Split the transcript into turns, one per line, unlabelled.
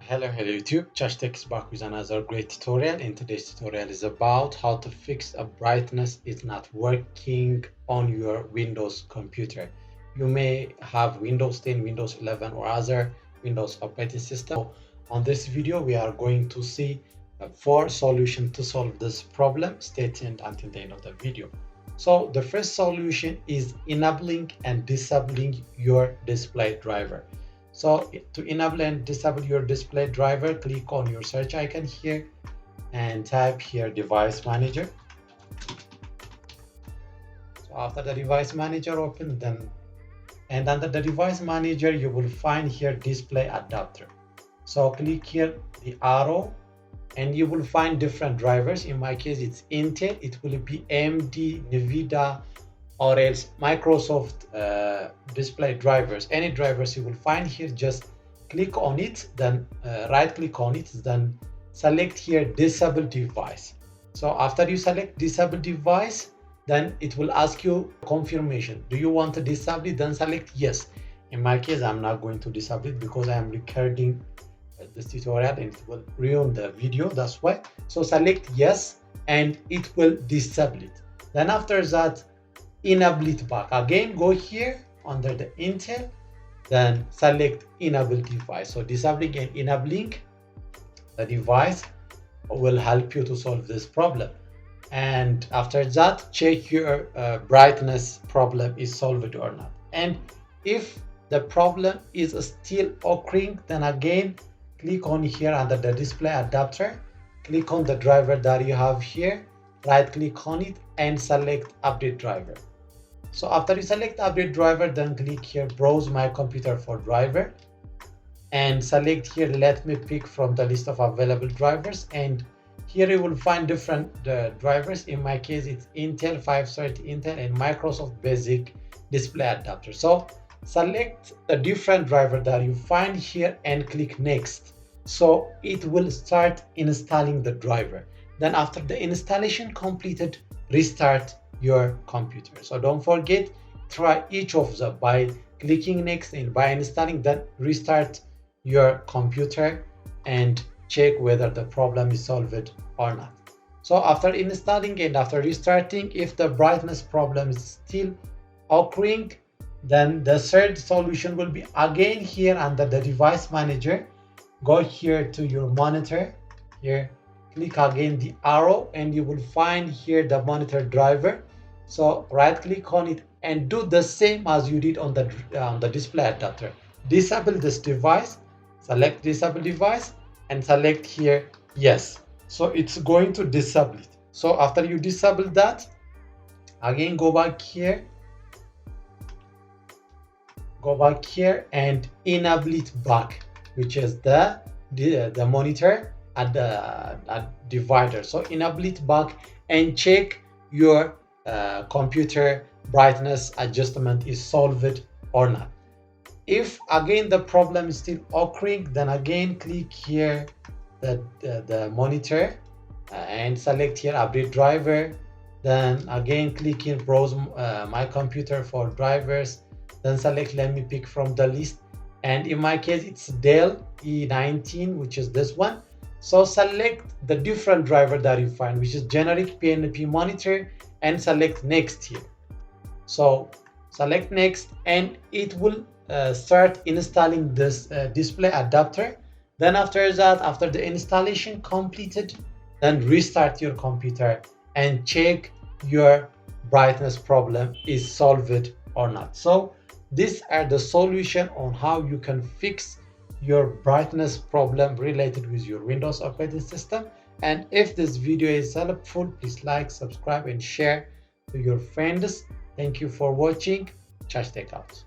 Hello YouTube, Chachi is back with another great tutorial, and today's tutorial is about how to fix a brightness is not working on your Windows computer. You may have Windows 10, Windows 11 or other Windows operating system. On this video we are going to see 4 solutions to solve this problem. Stay tuned until the end of the video. So the first solution is enabling and disabling your display driver. So to enable and disable your display driver, click on your search icon here and type here device manager. So after the device manager open, and under the device manager you will find here display adapter. So click here the arrow and you will find different drivers. In my case it's Intel, it will be AMD, NVIDIA, or else Microsoft display drivers. Any drivers you will find here, just click on it, then right click on it, then select here disable device. So after you select disable device, then it will ask you confirmation. Do you want to disable it? Then select yes. In my case I'm not going to disable it because I am recording this tutorial and it will ruin the video, that's why. So select yes and it will disable it. Then after that, enable it back. Again, go here under the Intel, then select enable device. So disabling and enabling the device will help you to solve this problem. And after that, check your brightness problem is solved or not. And if the problem is still occurring, then again click on here under the display adapter, click on the driver that you have here, right click on it and select update driver. So after you select update driver, then click here browse my computer for driver and select here let me pick from the list of available drivers, and here you will find different drivers. In my case it's Intel 530 Intel and Microsoft basic display adapter. So select a different driver that you find here and click next. So it will start installing the driver. Then after the installation completed, restart your computer. So don't forget, try each of them by clicking next and by installing, then restart your computer and check whether the problem is solved or not. So after installing and after restarting, if the brightness problem is still occurring, then the third solution will be again here under the device manager. Go here to your monitor, here click again the arrow and you will find here the monitor driver. So right click on it and do the same as you did on the display adapter. Disable this device, select disable device and select here yes. So it's going to disable it. So after you disable that, again go back here and enable it back, which is the monitor and the divider. So enable it back and check your computer brightness adjustment is solved or not. If again the problem is still occurring, then again click here the monitor and select here update driver, then again click here browse my computer for drivers, then select let me pick from the list, and in my case it's Dell E19, which is this one. So select the different driver that you find, which is generic PNP monitor, and select next here. So select next and it will start installing this display adapter. Then after that, after the installation completed, then restart your computer and check your brightness problem is solved or not. So these are the solution on how you can fix your brightness problem related with your Windows operating system. And if this video is helpful, please like, subscribe and share to your friends. Thank you for watching. Chachi out.